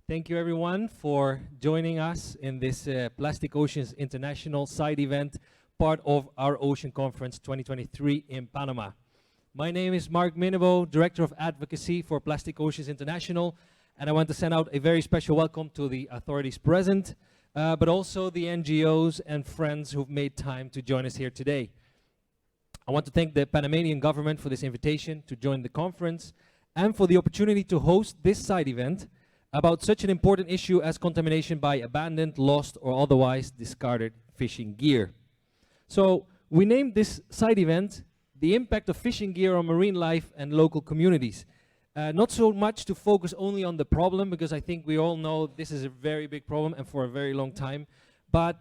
Thank you everyone for joining us in this Plastic Oceans International side event, part of our Ocean Conference 2023 in Panama. My name is Mark Minevo, Director of Advocacy for Plastic Oceans International, and I want to send out a very special welcome to the authorities present, but also the NGOs and friends who've made time to join us here today. I want to thank the Panamanian government for this invitation to join the conference and for the opportunity to host this side event about such an important issue as contamination by abandoned, lost, or otherwise discarded fishing gear. So we named this side event The Impact of Fishing Gear on Marine Life and Local Communities. Not so much to focus only on the problem, because I think we all know this is a very big problem and for a very long time, but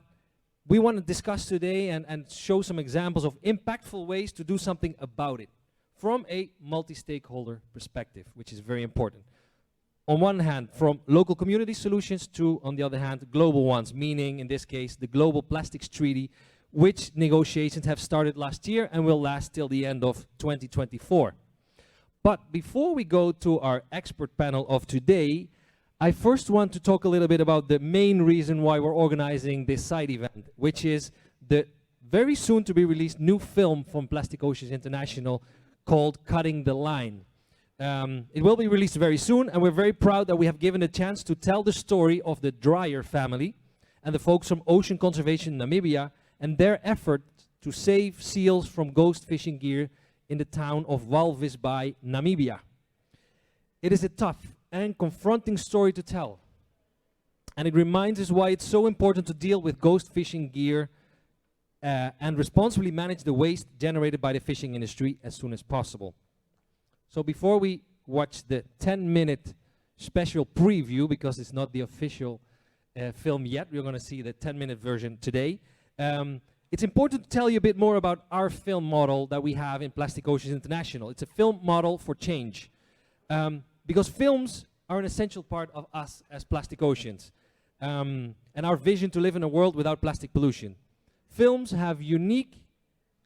we want to discuss today and show some examples of impactful ways to do something about it from a multi-stakeholder perspective, which is very important. On one hand, from local community solutions to, on the other hand, global ones, meaning, in this case, the Global Plastics Treaty, which negotiations have started last year and will last till the end of 2024. But before we go to our expert panel of today, I first want to talk a little bit about the main reason why we're organizing this side event, which is the very soon to be released new film from Plastic Oceans International called Cutting the Line. It will be released very soon, and we're very proud that we have given a chance to tell the story of the Dreyer family and the folks from Ocean Conservation Namibia and their effort to save seals from ghost fishing gear in the town of Walvis Bay, Namibia. It is a tough and confronting story to tell, and it reminds us why it's so important to deal with ghost fishing gear and responsibly manage the waste generated by the fishing industry as soon as possible. So before we watch the 10-minute special preview, because it's not the official film yet, we're going to see the 10-minute version today. It's important to tell you a bit more about our film model that we have in Plastic Oceans International. It's a film model for change, because films are an essential part of us as Plastic Oceans, and our vision to live in a world without plastic pollution. Films have unique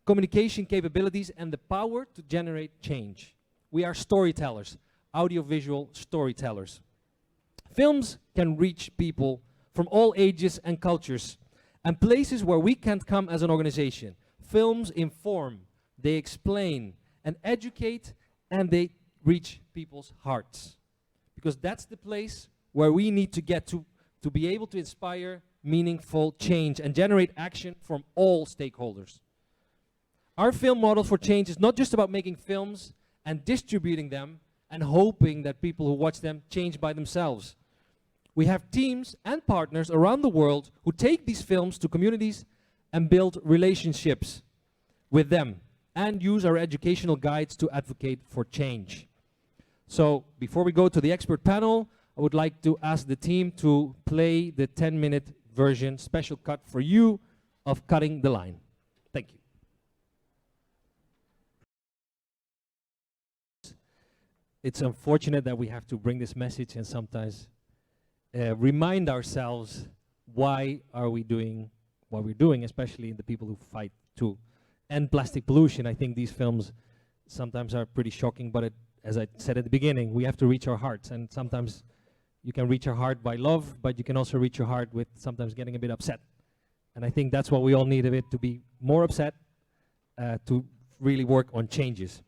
communication capabilities and the power to generate change. We are storytellers, audiovisual storytellers. Films can reach people from all ages and cultures and places where we can't come as an organization. Films inform, they explain and educate, and they reach people's hearts. Because that's the place where we need to get to be able to inspire meaningful change and generate action from all stakeholders. Our film model for change is not just about making films and distributing them and hoping that people who watch them change by themselves. We have teams and partners around the world who take these films to communities and build relationships with them and use our educational guides to advocate for change. So before we go to the expert panel, I would like to ask the team to play the 10-minute version, special cut for you, of Cutting the Line. Thank you. It's unfortunate that we have to bring this message and sometimes remind ourselves why are we doing what we're doing, especially the people who fight to end plastic pollution. I think these films sometimes are pretty shocking, but as I said at the beginning, we have to reach our hearts, and sometimes you can reach your heart by love, but you can also reach your heart with sometimes getting a bit upset. And I think that's what we all need a bit, to be more upset, to really work on changes.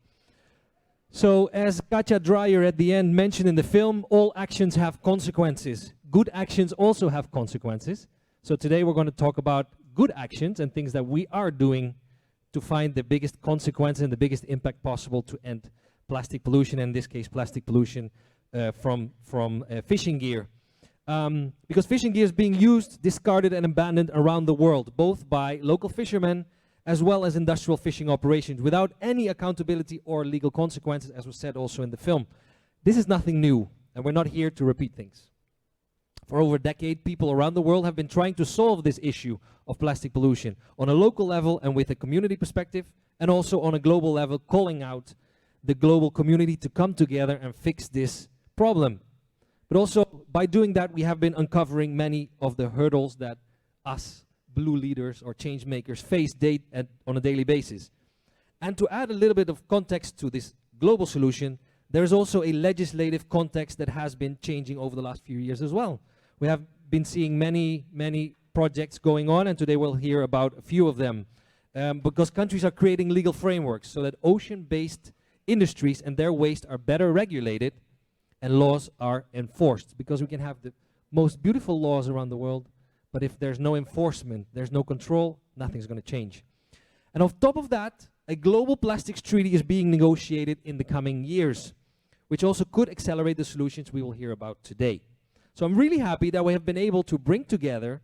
So, as Katja Dreyer at the end mentioned in the film, all actions have consequences. Good actions also have consequences. So today we're going to talk about good actions and things that we are doing to find the biggest consequences and the biggest impact possible to end plastic pollution, in this case plastic pollution from fishing gear. Because fishing gear is being used, discarded and abandoned around the world, both by local fishermen as well as industrial fishing operations, without any accountability or legal consequences, as was said also in the film. This is nothing new, and we're not here to repeat things. For over a decade, people around the world have been trying to solve this issue of plastic pollution on a local level and with a community perspective, and also on a global level, calling out the global community to come together and fix this problem. But also, by doing that, we have been uncovering many of the hurdles that us blue leaders or change makers face on a daily basis. And to add a little bit of context to this global solution, There's also a legislative context that has been changing over the last few years as well. We have been seeing many projects going on, and today we'll hear about a few of them. Because countries are creating legal frameworks so that ocean-based industries and their waste are better regulated and laws are enforced. Because we can have the most beautiful laws around the world, but if there's no enforcement, there's no control, nothing's going to change. And on top of that, a global plastics treaty is being negotiated in the coming years, which also could accelerate the solutions we will hear about today. So I'm really happy that we have been able to bring together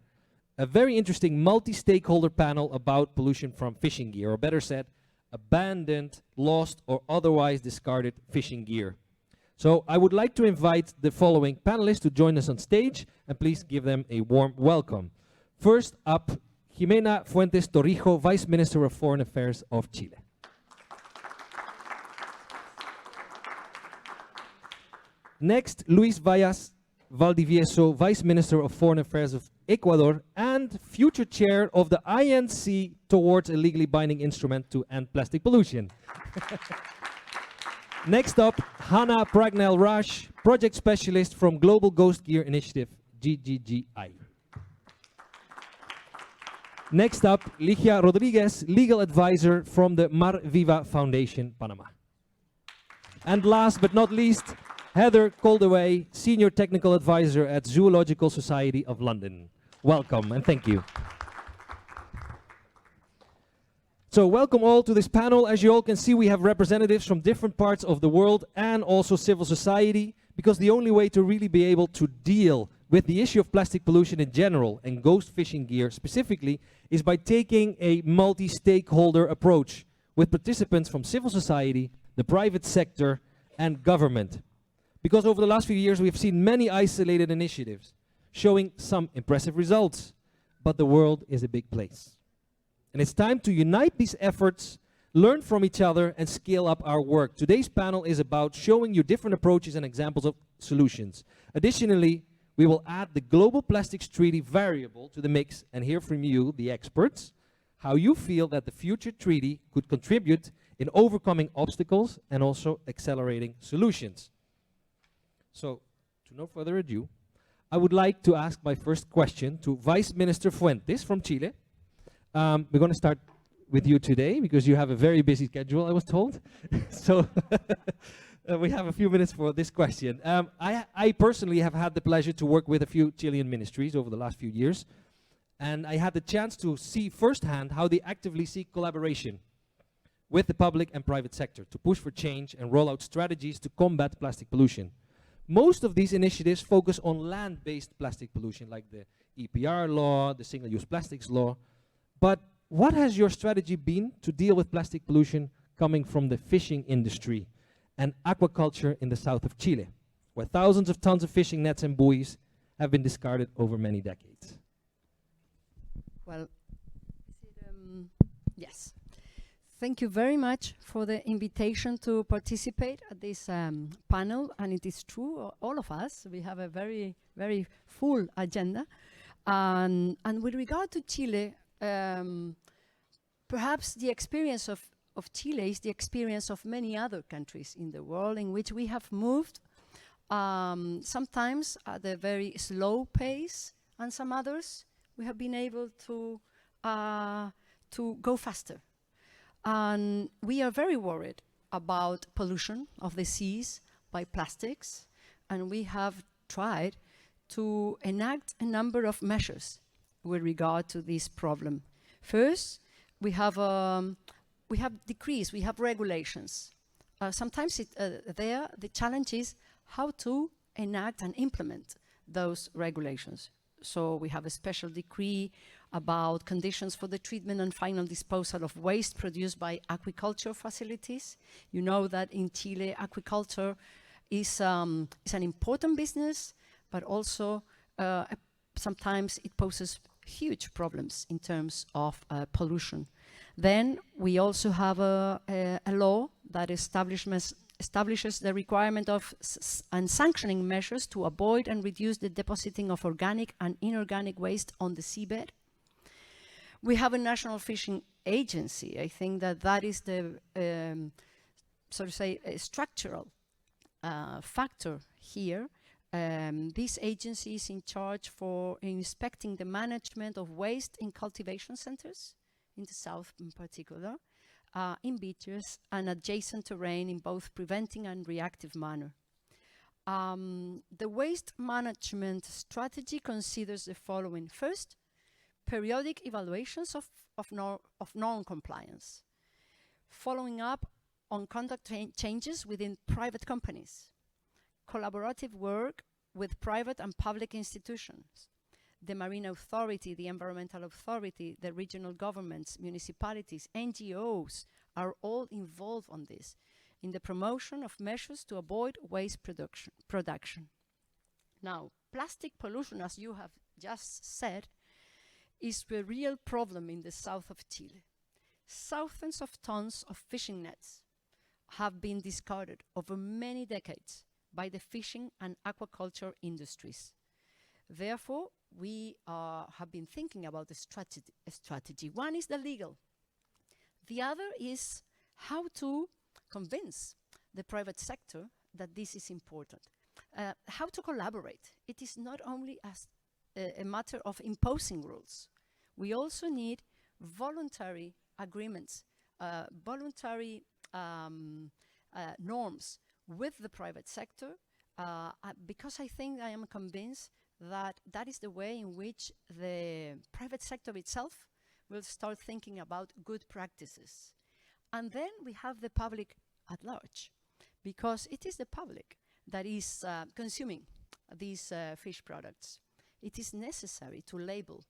a very interesting multi-stakeholder panel about pollution from fishing gear, or better said, abandoned, lost, or otherwise discarded fishing gear. So I would like to invite the following panelists to join us on stage, and please give them a warm welcome. First up, Ximena Fuentes Torrijo, Vice Minister of Foreign Affairs of Chile. Next, Luis Vayas, Valdivieso, Vice Minister of Foreign Affairs of Ecuador and future chair of the INC towards a legally binding instrument to end plastic pollution. Next up, Hannah Pragnell-Raasch, project specialist from Global Ghost Gear Initiative, GGGI. Next up, Ligia Rodriguez, legal advisor from the Marviva Foundation, Panama. And last but not least, Heather Koldewey, Senior Technical Advisor at Zoological Society of London. Welcome and thank you. So welcome all to this panel. As you all can see, we have representatives from different parts of the world and also civil society, because the only way to really be able to deal with the issue of plastic pollution in general and ghost fishing gear specifically is by taking a multi-stakeholder approach with participants from civil society, the private sector, and government. Because over the last few years, we've seen many isolated initiatives showing some impressive results, but the world is a big place. And it's time to unite these efforts, learn from each other, and scale up our work. Today's panel is about showing you different approaches and examples of solutions. Additionally, we will add the Global Plastics Treaty variable to the mix and hear from you, the experts, how you feel that the future treaty could contribute in overcoming obstacles and also accelerating solutions. So, to no further ado, I would like to ask my first question to Vice Minister Fuentes from Chile. We're going to start with you today because you have a very busy schedule, I was told. So we have a few minutes for this question. I personally have had the pleasure to work with a few Chilean ministries over the last few years. And I had the chance to see firsthand how they actively seek collaboration with the public and private sector to push for change and roll out strategies to combat plastic pollution. Most of these initiatives focus on land-based plastic pollution, like the EPR law, the single-use plastics law. But what has your strategy been to deal with plastic pollution coming from the fishing industry and aquaculture in the south of Chile, where thousands of tons of fishing nets and buoys have been discarded over many decades? Well, yes. Thank you very much for the invitation to participate at this panel. And it is true, all of us, we have a very, very full agenda. And with regard to Chile, perhaps the experience of Chile is the experience of many other countries in the world in which we have moved, sometimes at a very slow pace, and some others we have been able to go faster. And we are very worried about pollution of the seas by plastics, and we have tried to enact a number of measures with regard to this problem. First, we have decrees, we have regulations. Sometimes the challenge is how to enact and implement those regulations. So we have a special decree about conditions for the treatment and final disposal of waste produced by aquaculture facilities. You know that in Chile, aquaculture is an important business, but also sometimes it poses huge problems in terms of pollution. Then we also have a law that establishes the requirement of and sanctioning measures to avoid and reduce the depositing of organic and inorganic waste on the seabed. We have a national fishing agency. I think that is the, so to say, a structural factor here. This agency is in charge for inspecting the management of waste in cultivation centers, in the south in particular, in beaches and adjacent terrain in both preventing and reactive manner. The waste management strategy considers the following. First, periodic evaluations of non-compliance, following up on conduct changes within private companies, collaborative work with private and public institutions, the Marine Authority, the Environmental Authority, the regional governments, municipalities, NGOs are all involved on this, in the promotion of measures to avoid waste production. Now, plastic pollution, as you have just said, is a real problem in the south of Chile. Thousands of tons of fishing nets have been discarded over many decades by the fishing and aquaculture industries. Therefore, we have been thinking about a strategy. One is the legal. The other is how to convince the private sector that this is important. How to collaborate. It is not only as a matter of imposing rules. We also need voluntary agreements, voluntary norms with the private sector, because I am convinced that that is the way in which the private sector itself will start thinking about good practices. And then we have the public at large, because it is the public that is consuming these fish products. It is necessary to label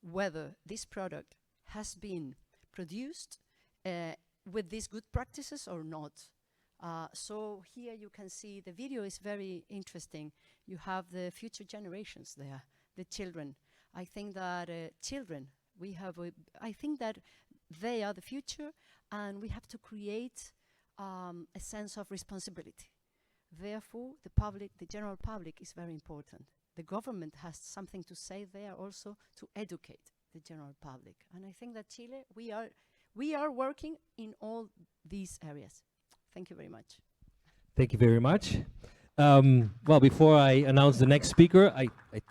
whether this product has been produced with these good practices or not. So here you can see the video is very interesting. You have the future generations there, the children. I think that children, I think that they are the future, and we have to create a sense of responsibility. Therefore, the public, the general public, is very important. The government has something to say there also to educate the general public. And I think that Chile, we are working in all these areas. Thank you very much. Thank you very much. Well, before I announce the next speaker,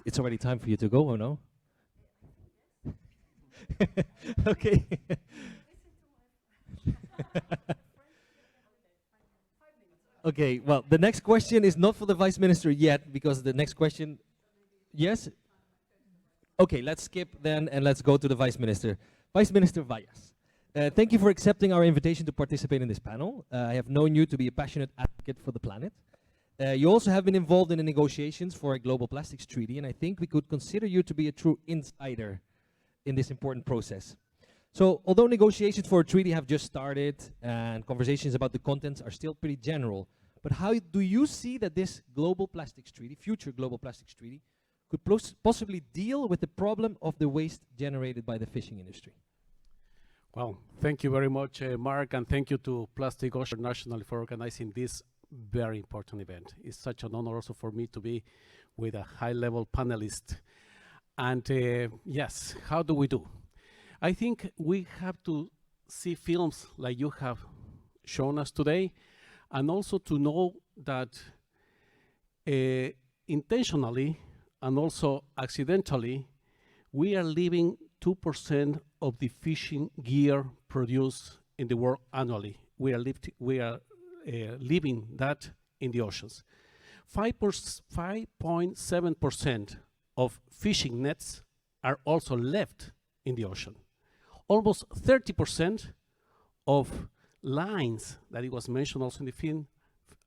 it's already time for you to go, or no? Okay. Okay, well, the next question is not for the Vice Minister yet, because the next question, yes? Okay, let's skip then and let's go to the Vice Minister. Vice Minister Vayas, thank you for accepting our invitation to participate in this panel. I have known you to be a passionate advocate for the planet. You also have been involved in the negotiations for a global plastics treaty, and I think we could consider you to be a true insider in this important process. So, although negotiations for a treaty have just started and conversations about the contents are still pretty general, but how do you see that this global plastics treaty, future global plastics treaty, could possibly deal with the problem of the waste generated by the fishing industry? Well, thank you very much, Mark, and thank you to Plastic Ocean International for organizing this very important event. It's such an honor also for me to be with a high-level panelist. And yes, how do we do? I think we have to see films like you have shown us today, and also to know that intentionally and also accidentally, we are leaving 2% of the fishing gear produced in the world annually. We are leaving that in the oceans. 5.7% of fishing nets are also left in the ocean. Almost 30% of lines that it was mentioned also in the film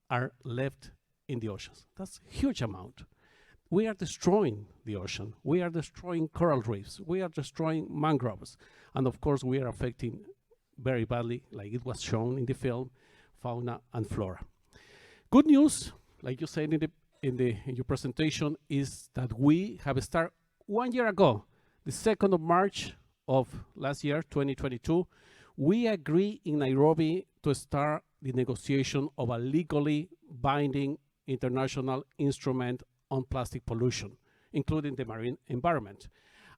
are left in the oceans. That's a huge amount. We are destroying the ocean. We are destroying coral reefs. We are destroying mangroves. And of course, we are affecting very badly, like it was shown in the film, fauna and flora. Good news, like you said in your presentation, is that we have started 1 year ago, the 2nd of March of last year, 2022, we agreed in Nairobi to start the negotiation of a legally binding international instrument on plastic pollution, including the marine environment.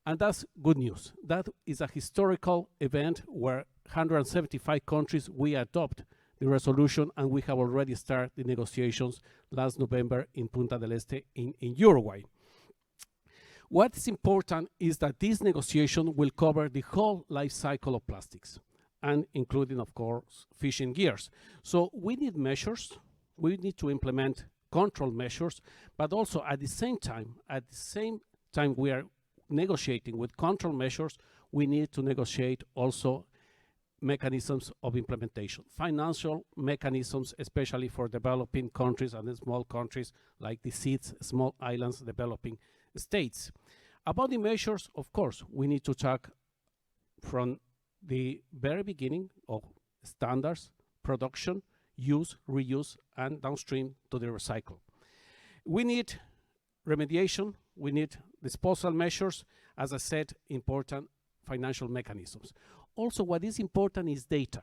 And that's good news. That is a historical event where 175 countries, we adopt the resolution, and we have already started the negotiations last November in Punta del Este in Uruguay. What is important is that this negotiation will cover the whole life cycle of plastics, and including, of course, fishing gears. So we need measures, we need to implement control measures, but also at the same time we are negotiating with control measures, we need to negotiate also mechanisms of implementation, financial mechanisms, especially for developing countries and the small countries like the SEEDs, small islands, developing states. About the measures, of course, we need to talk from the very beginning of standards, production, use, reuse, and downstream to the recycle. We need remediation, we need disposal measures, as I said, important financial mechanisms. Also, what is important is data.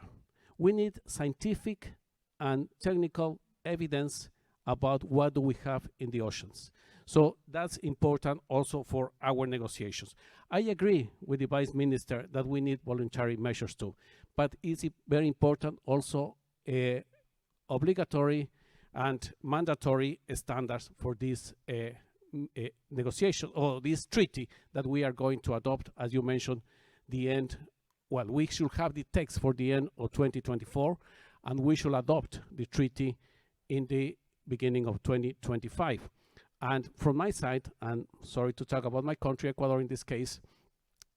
We need scientific and technical evidence about what do we have in the oceans. So that's important also for our negotiations. I agree with the Vice Minister that we need voluntary measures too, but it's very important also obligatory and mandatory standards for this negotiation or this treaty that we are going to adopt, as you mentioned, the end. Well, we should have the text for the end of 2024, and we should adopt the treaty in the beginning of 2025. And from my side, and sorry to talk about my country, Ecuador in this case,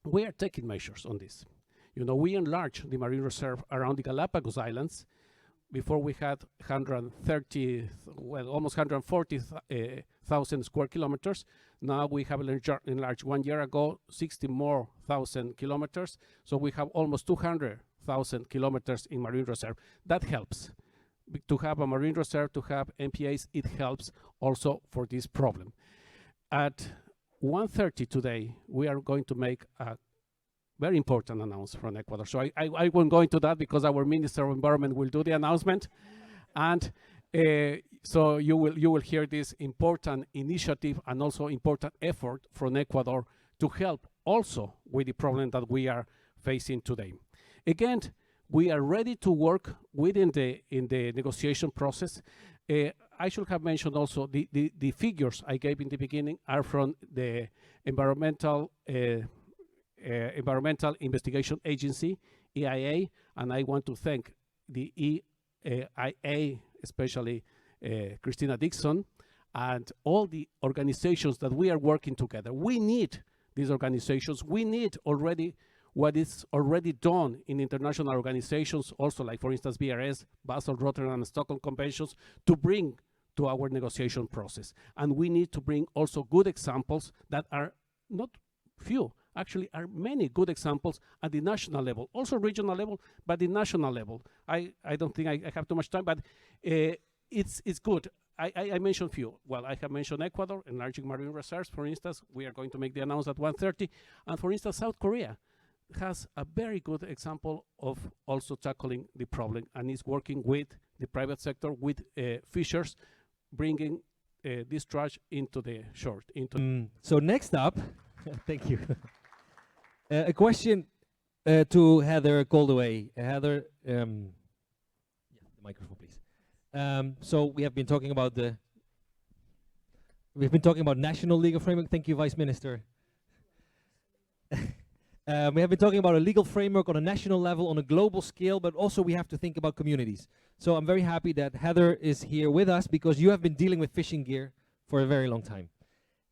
we are taking measures on this. You know, we enlarged the marine reserve around the Galapagos Islands. Before we had 130, well, almost 140,000 square kilometers. Now we have enlarged 1 year ago, 60 more thousand kilometers. So we have almost 200,000 kilometers in marine reserve. That helps. To have a marine reserve, to have MPAs, it helps also for this problem. At 1:30 today, we are going to make a very important announcement from Ecuador. So I won't go into that because our Minister of Environment will do the announcement. And so you will hear this important initiative and also important effort from Ecuador to help also with the problem that we are facing today. Again, we are ready to work in the negotiation process. I should have mentioned also the figures I gave in the beginning are from the Environmental Investigation Agency, EIA, and I want to thank the EIA, especially Christina Dixon, and all the organizations that we are working together. We need these organizations. We need already what is already done in international organizations, also like, for instance, BRS, Basel, Rotterdam, and Stockholm Conventions, to bring to our negotiation process. And we need to bring also good examples that are not few, actually are many good examples at the national level, also regional level, but the national level. I don't think I have too much time, but it's good. I mentioned few. Well, I have mentioned Ecuador, enlarging marine reserves, for instance. We are going to make the announcement at 1:30. And for instance, South Korea has a very good example of also tackling the problem and is working with the private sector, with fishers, bringing this trash into the shore. So next up, thank you. A question to Heather Koldewey. Heather, yeah, the microphone, please. So we have been talking about national legal framework. Thank you, Vice Minister. We have been talking about a legal framework on a national level, on a global scale, but also we have to think about communities. So I'm very happy that Heather is here with us because you have been dealing with fishing gear for a very long time.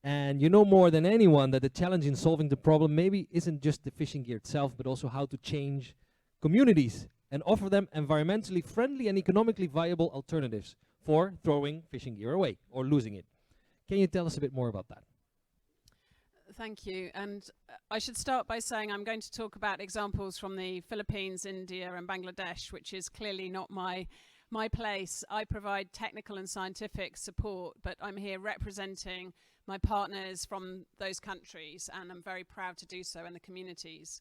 And you know more than anyone that the challenge in solving the problem maybe isn't just the fishing gear itself, but also how to change communities and offer them environmentally friendly and economically viable alternatives for throwing fishing gear away or losing it. Can you tell us a bit more about that? Thank you. And I should start by saying I'm going to talk about examples from the Philippines, India and Bangladesh, which is clearly not my place. I provide technical and scientific support, but I'm here representing my partners from those countries, and I'm very proud to do so in the communities.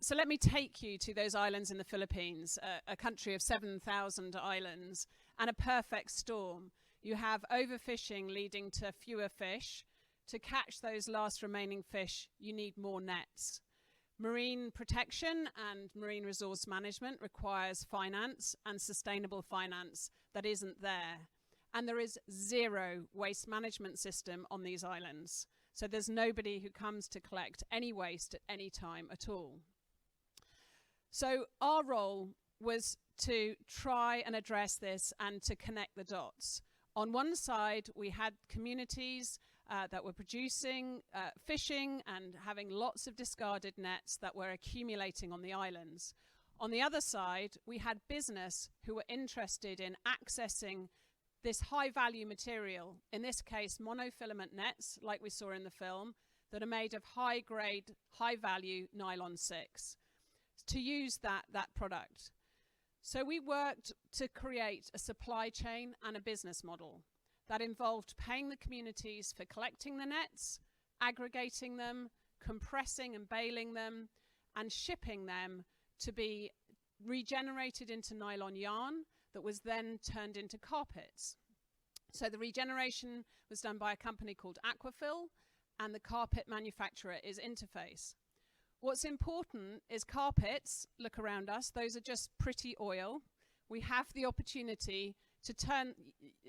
So let me take you to those islands in the Philippines, a country of 7,000 islands, and a perfect storm. You have overfishing leading to fewer fish. To catch those last remaining fish, you need more nets. Marine protection and marine resource management requires finance and sustainable finance that isn't there. And there is zero waste management system on these islands. So there's nobody who comes to collect any waste at any time at all. So our role was to try and address this and to connect the dots. On one side, we had communities that were producing, fishing and having lots of discarded nets that were accumulating on the islands. On the other side, we had business who were interested in accessing this high value material, in this case monofilament nets, like we saw in the film, that are made of high grade, high value nylon 6, to use that product. So we worked to create a supply chain and a business model that involved paying the communities for collecting the nets, aggregating them, compressing and baling them, and shipping them to be regenerated into nylon yarn that was then turned into carpets. So the regeneration was done by a company called Aquafil, and the carpet manufacturer is Interface. What's important is carpets, look around us, those are just pretty oil. We have the opportunity to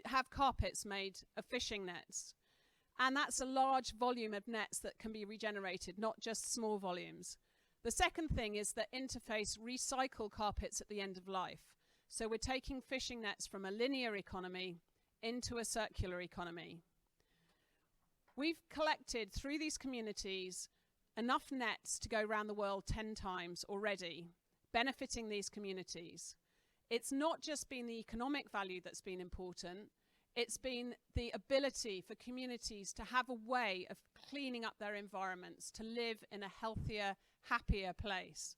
have carpets made of fishing nets. And that's a large volume of nets that can be regenerated, not just small volumes. The second thing is that Interface recycle carpets at the end of life. So we're taking fishing nets from a linear economy into a circular economy. We've collected through these communities enough nets to go around the world 10 times already, benefiting these communities. It's not just been the economic value that's been important, it's been the ability for communities to have a way of cleaning up their environments, to live in a healthier, happier place.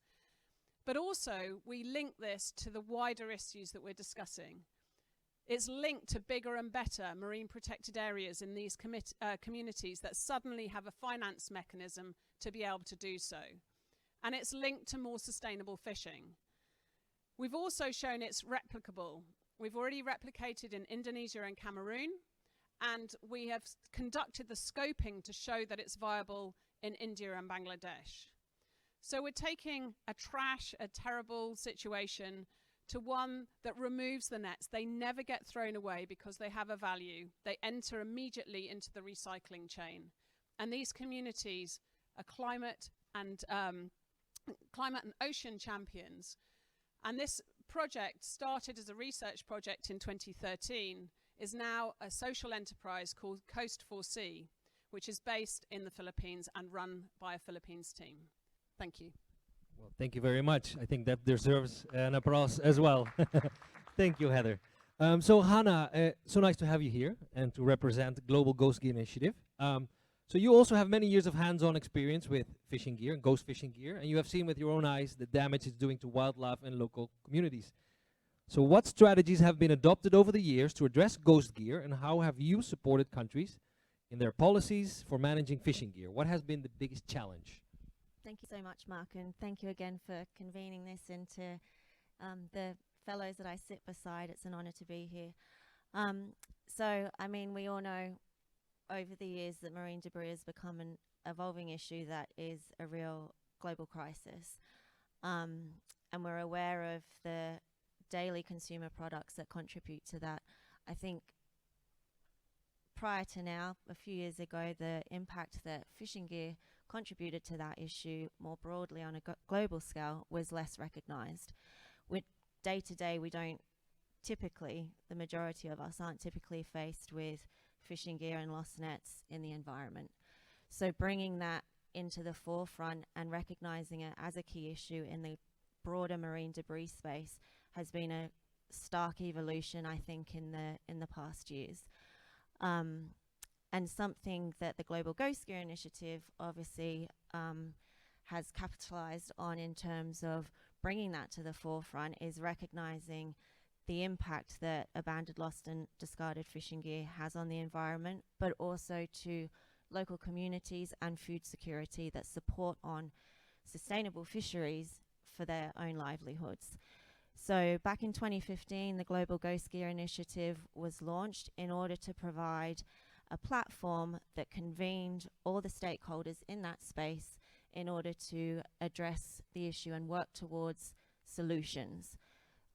But also, we link this to the wider issues that we're discussing. It's linked to bigger and better marine protected areas in these communities that suddenly have a finance mechanism to be able to do so. And it's linked to more sustainable fishing. We've also shown it's replicable. We've already replicated in Indonesia and Cameroon, and we have conducted the scoping to show that it's viable in India and Bangladesh. So we're taking a terrible situation, to one that removes the nets. They never get thrown away because they have a value. They enter immediately into the recycling chain. And these communities are climate and ocean champions. And this project started as a research project in 2013, is now a social enterprise called Coast 4C, which is based in the Philippines and run by a Philippines team. Thank you. Well, thank you very much. I think that deserves an applause as well. Thank you, Heather. So Hannah, so nice to have you here and to represent the Global Ghost Gear Initiative. So you also have many years of hands-on experience with fishing gear and ghost fishing gear, and you have seen with your own eyes the damage it's doing to wildlife and local communities. So what strategies have been adopted over the years to address ghost gear, and how have you supported countries in their policies for managing fishing gear? What has been the biggest challenge? Thank you so much, Mark, and thank you again for convening this, and to the fellows that I sit beside. It's an honor to be here. So, I mean, we all know over the years that marine debris has become an evolving issue that is a real global crisis. And we're aware of the daily consumer products that contribute to that. I think prior to now, a few years ago, the impact that fishing gear contributed to that issue more broadly on a global scale was less recognized. With day to day, we don't typically, the majority of us aren't typically faced with fishing gear and lost nets in the environment. So bringing that into the forefront and recognizing it as a key issue in the broader marine debris space has been a stark evolution, I think, in the past years. And something that the Global Ghost Gear Initiative obviously has capitalized on in terms of bringing that to the forefront is recognizing the impact that abandoned, lost and discarded fishing gear has on the environment, but also to local communities and food security that support on sustainable fisheries for their own livelihoods. So back in 2015, the Global Ghost Gear Initiative was launched in order to provide a platform that convened all the stakeholders in that space in order to address the issue and work towards solutions.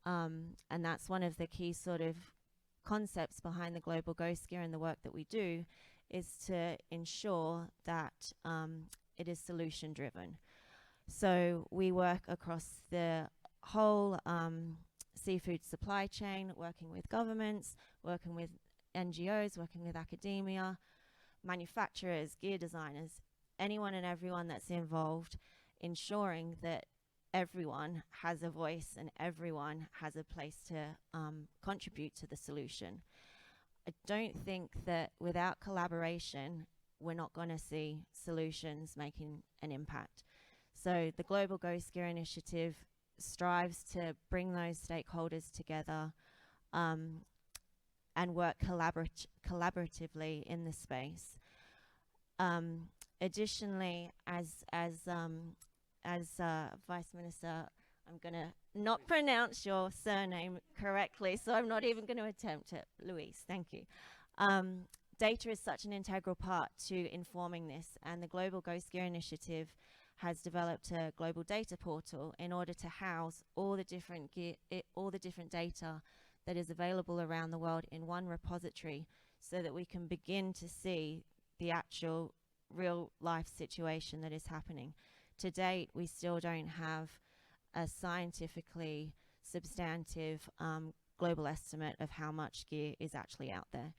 And that's one of the key sort of concepts behind the Global Ghost Gear and the work that we do, is to ensure that it is solution driven. So we work across the whole seafood supply chain, working with governments, working with NGOs, working with academia, manufacturers, gear designers, anyone and everyone that's involved, ensuring that everyone has a voice and everyone has a place to contribute to the solution. I don't think that without collaboration, we're not going to see solutions making an impact. So the Global Ghost Gear Initiative strives to bring those stakeholders together and work collaboratively in the space. Additionally, as Vice Minister, I'm going to not pronounce your surname correctly, so I'm not even going to attempt it. Louise, thank you. Data is such an integral part to informing this, and the Global Ghost Gear Initiative has developed a global data portal in order to house all the different all the different data that is available around the world in one repository, so that we can begin to see the actual real life situation that is happening. To date, we still don't have a scientifically substantive global estimate of how much gear is actually out there.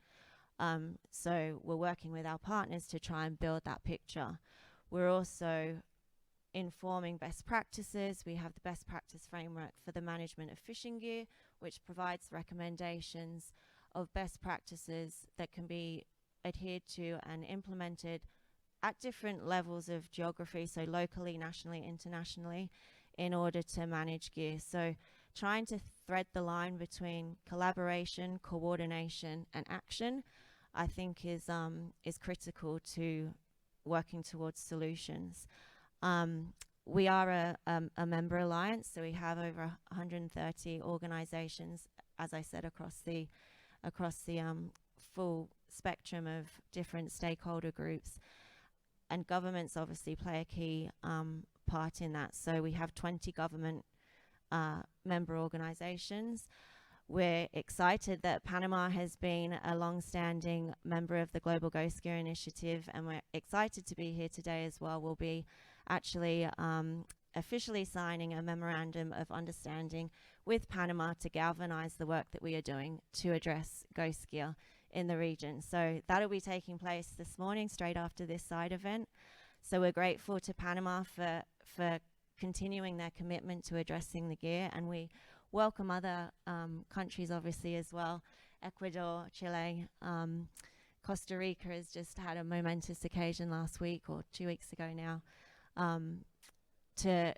So we're working with our partners to try and build that picture. We're also informing best practices. We have the best practice framework for the management of fishing gear, which provides recommendations of best practices that can be adhered to and implemented at different levels of geography, so locally, nationally, internationally, in order to manage gear. So trying to thread the line between collaboration, coordination, and action, I think is critical to working towards solutions. We are a member alliance, so we have over 130 organizations, as I said, across the full spectrum of different stakeholder groups. And governments obviously play a key part in that. So we have 20 government member organizations. We're excited that Panama has been a long-standing member of the Global Ghost Gear Initiative, and we're excited to be here today as well. We'll be actually officially signing a memorandum of understanding with Panama to galvanize the work that we are doing to address ghost gear in the region. So that'll be taking place this morning, straight after this side event. So we're grateful to Panama for continuing their commitment to addressing the gear, and we welcome other countries obviously as well. Ecuador, Chile, Costa Rica has just had a momentous occasion last week or 2 weeks ago now to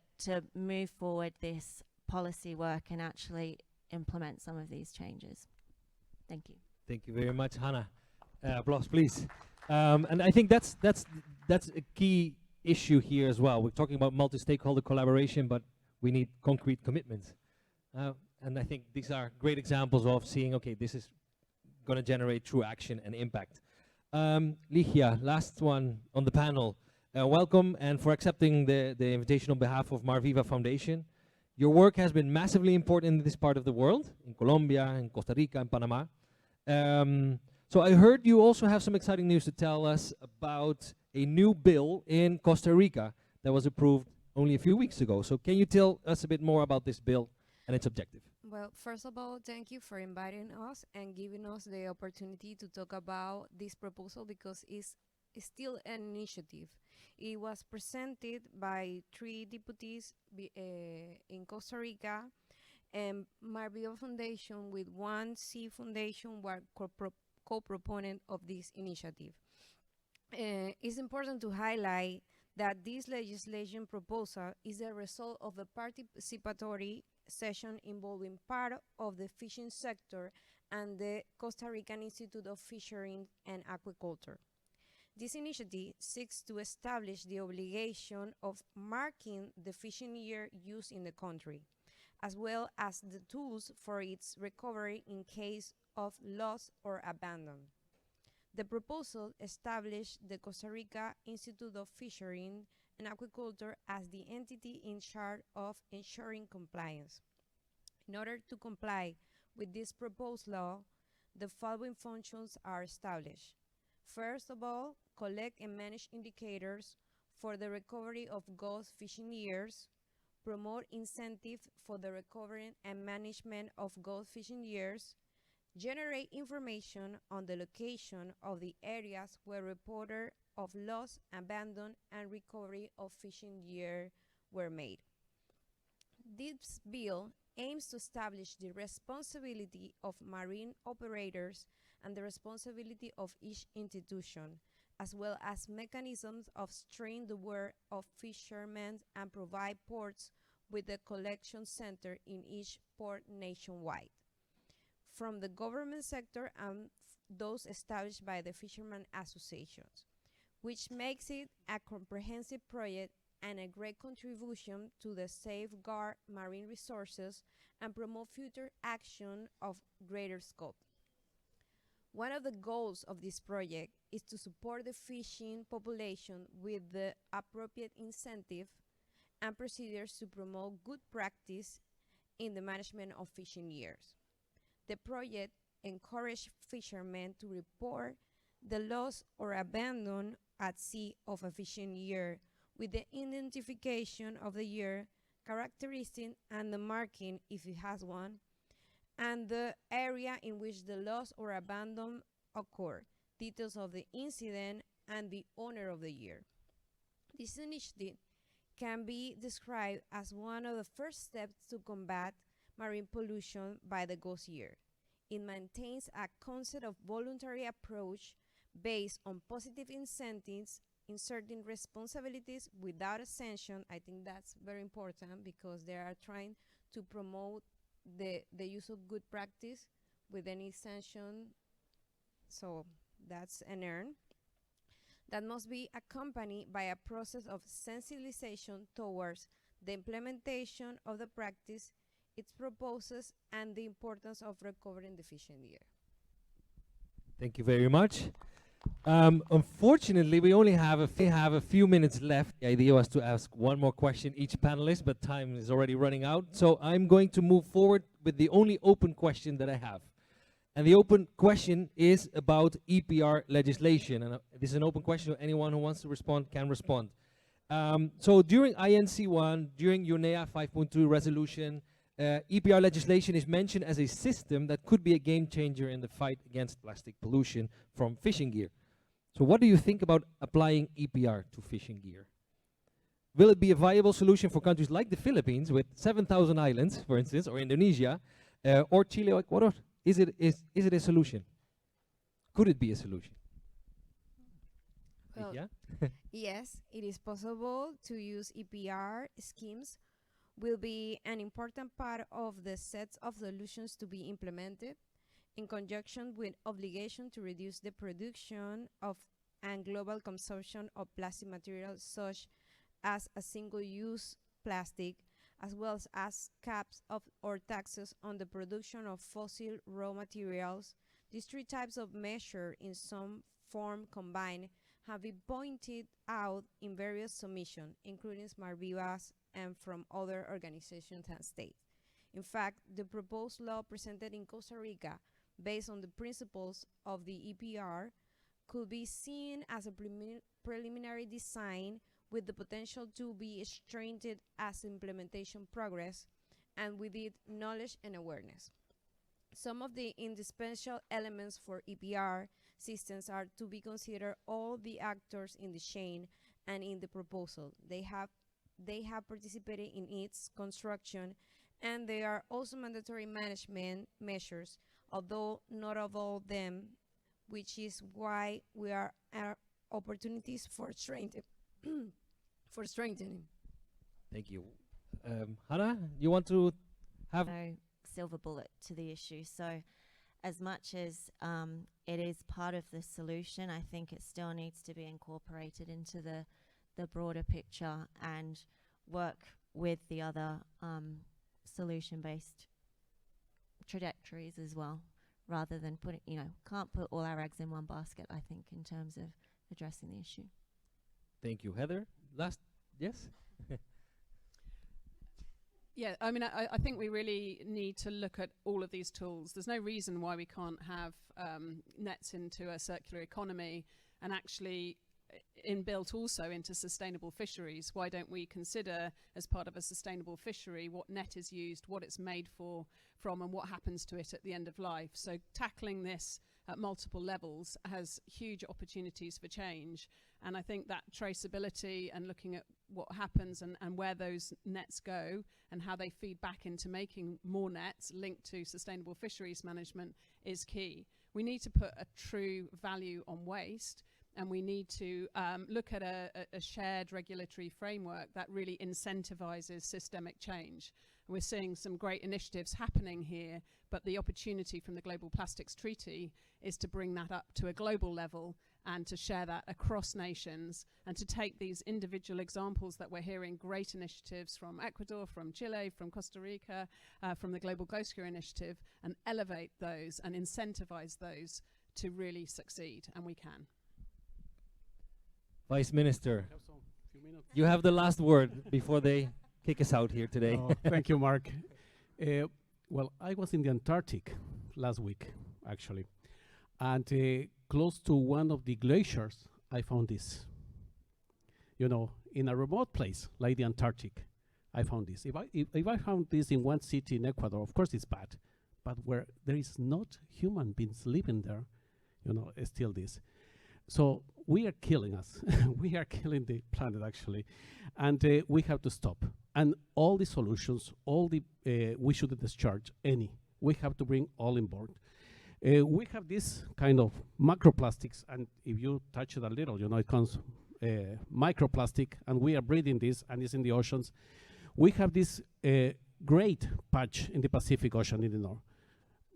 move forward this policy work and actually implement some of these changes. Thank you. Thank you very much, Hannah. Applause, please. And I think that's a key issue here as well. We're talking about multi-stakeholder collaboration, but we need concrete commitments. And I think these are great examples of seeing, okay, this is going to generate true action and impact. Ligia, last one on the panel. Welcome, and for accepting the invitation on behalf of Marviva Foundation. Your work has been massively important in this part of the world, in Colombia, in Costa Rica, and Panama. So I heard you also have some exciting news to tell us about a new bill in Costa Rica that was approved only a few weeks ago. So can you tell us a bit more about this bill and its objective? Well, first of all, thank you for inviting us and giving us the opportunity to talk about this proposal, because it's still an initiative. It was presented by 3 deputies in Costa Rica, and Marviva Foundation with 1C Foundation were co-proponent of this initiative. It's important to highlight that this legislation proposal is a result of a participatory session involving part of the fishing sector and the Costa Rican Institute of Fisheries and Aquaculture. This initiative seeks to establish the obligation of marking the fishing gear used in the country, as well as the tools for its recovery in case of loss or abandon. The proposal established the Costa Rica Institute of Fisheries and aquaculture as the entity in charge of ensuring compliance. In order to comply with this proposed law, the following functions are established. First of all, collect and manage indicators for the recovery of ghost fishing years, promote incentives for the recovery and management of ghost fishing years, generate information on the location of the areas where reported of loss, abandon, and recovery of fishing gear were made. This bill aims to establish the responsibility of marine operators and the responsibility of each institution, as well as mechanisms of strengthening the work of fishermen and provide ports with a collection center in each port nationwide, from the government sector and those established by the fishermen associations, which makes it a comprehensive project and a great contribution to the safeguard marine resources and promote future action of greater scope. One of the goals of this project is to support the fishing population with the appropriate incentive and procedures to promote good practice in the management of fishing years. The project encourages fishermen to report the loss or abandon at sea of a fishing year with the identification of the year, characteristic and the marking if it has one, and the area in which the loss or abandon occurred, details of the incident, and the owner of the year. This initiative can be described as one of the first steps to combat marine pollution by the ghost year. It maintains a concept of voluntary approach based on positive incentives, inserting responsibilities without a sanction. I think that's very important because they are trying to promote the use of good practice with any sanction. So that's an earn. That must be accompanied by a process of sensibilization towards the implementation of the practice, its proposes, and the importance of recovering the fishing year. Thank you very much. Unfortunately, we only have a few minutes left. The idea was to ask one more question each panelist, but time is already running out. So I'm going to move forward with the only open question that I have. And the open question is about EPR legislation. And this is an open question, so anyone who wants to respond can respond. So during INC1, during UNEA 5.2 resolution, EPR legislation is mentioned as a system that could be a game changer in the fight against plastic pollution from fishing gear. So what do you think about applying EPR to fishing gear? Will it be a viable solution for countries like the Philippines with 7,000 islands, for instance, or Indonesia, or Chile or Ecuador? Is it a solution? Could it be a solution? Well, Ligia? yes, it is possible to use EPR schemes. Will be an important part of the sets of solutions to be implemented in conjunction with obligation to reduce the production of and global consumption of plastic materials such as a single-use plastic, as well as caps of or taxes on the production of fossil raw materials. These three types of measure in some form combined have been pointed out in various submissions, including Marviva's and from other organizations and states. In fact, the proposed law presented in Costa Rica, based on the principles of the EPR, could be seen as a preliminary design with the potential to be strengthened as implementation progress, and with it knowledge and awareness. Some of the indispensable elements for EPR systems are to be considered all the actors in the chain and in the proposal. They have participated in its construction, and they are also mandatory management measures, although not of all them, which is why we are opportunities for strengthening. Thank you. Hannah, you want to have... No silver bullet to the issue. So as much as it is part of the solution, I think it still needs to be incorporated into the broader picture and work with the other solution-based trajectories as well, rather than can't put all our eggs in one basket, I think, in terms of addressing the issue. Thank you. Heather, last Yes? Yeah, I mean, I think we really need to look at all of these tools. There's no reason why we can't have nets into a circular economy and actually inbuilt also into sustainable fisheries. Why don't we consider, as part of a sustainable fishery, what net is used, what it's made from, and what happens to it at the end of life? So tackling this at multiple levels has huge opportunities for change. And I think that traceability and looking at what happens and where those nets go and how they feed back into making more nets linked to sustainable fisheries management is key. We need to put a true value on waste, and we need to look at a shared regulatory framework that really incentivizes systemic change. We're seeing some great initiatives happening here, but the opportunity from the Global Plastics Treaty is to bring that up to a global level and to share that across nations, and to take these individual examples that we're hearing, great initiatives from Ecuador, from Chile, from Costa Rica, from the Global Glacier Initiative, and elevate those and incentivize those to really succeed, and we can. Vice Minister, Have some few minutes. you have the last word before they kick us out here today. Oh, thank you, Mark. Well, I was in the Antarctic last week, actually, and close to one of the glaciers, I found this. You know, in a remote place like the Antarctic, I found this. If I found this in one city in Ecuador, of course it's bad, but where there is not human beings living there, you know, it's still this. So we are killing us. We are killing the planet, actually, and we have to stop. And all the solutions, we shouldn't discharge any. We have to bring all on board. We have this kind of macroplastics, and if you touch it a little, you know, it comes microplastic, and we are breathing this, and it's in the oceans. We have this great patch in the Pacific Ocean in the north,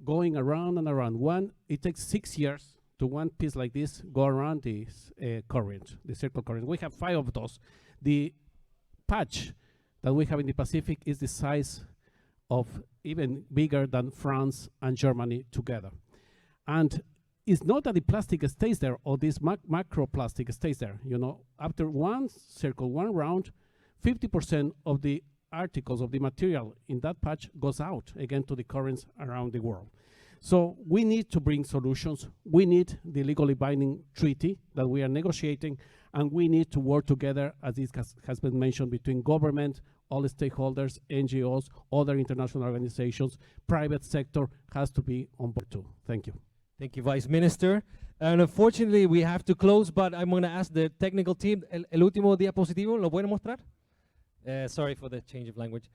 going around and around. It takes 6 years to one piece like this go around this current, the circle current. We have 5 of those. The patch that we have in the Pacific is the size of even bigger than France and Germany together. And it's not that the plastic stays there or this macroplastic stays there. You know, after one circle, one round, 50% of the articles of the material in that patch goes out again to the currents around the world. So we need to bring solutions. We need the legally binding treaty that we are negotiating, and we need to work together, as this has been mentioned, between government, all the stakeholders, NGOs, other international organizations, private sector has to be on board too. Thank you. Thank you, Vice Minister. And unfortunately, we have to close, but I'm going to ask the technical team, el último diapositivo, ¿lo pueden mostrar? Sorry for the change of language.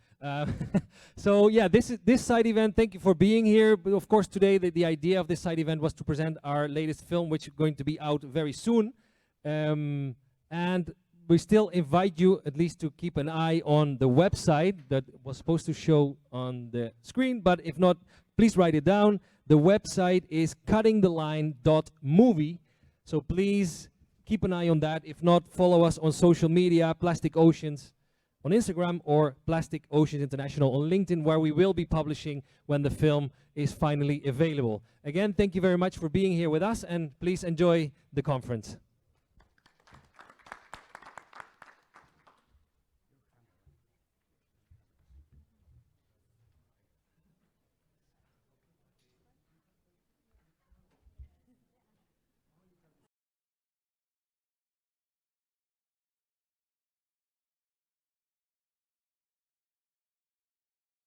So yeah, this side event, thank you for being here. But of course, today the idea of this side event was to present our latest film, which is going to be out very soon. And we still invite you at least to keep an eye on the website that was supposed to show on the screen, but if not, please write it down. The website is cuttingtheline.movie, so please keep an eye on that. If not, follow us on social media, Plastic Oceans on Instagram, or Plastic Oceans International on LinkedIn, where we will be publishing when the film is finally available. Again, thank you very much for being here with us, and please enjoy the conference.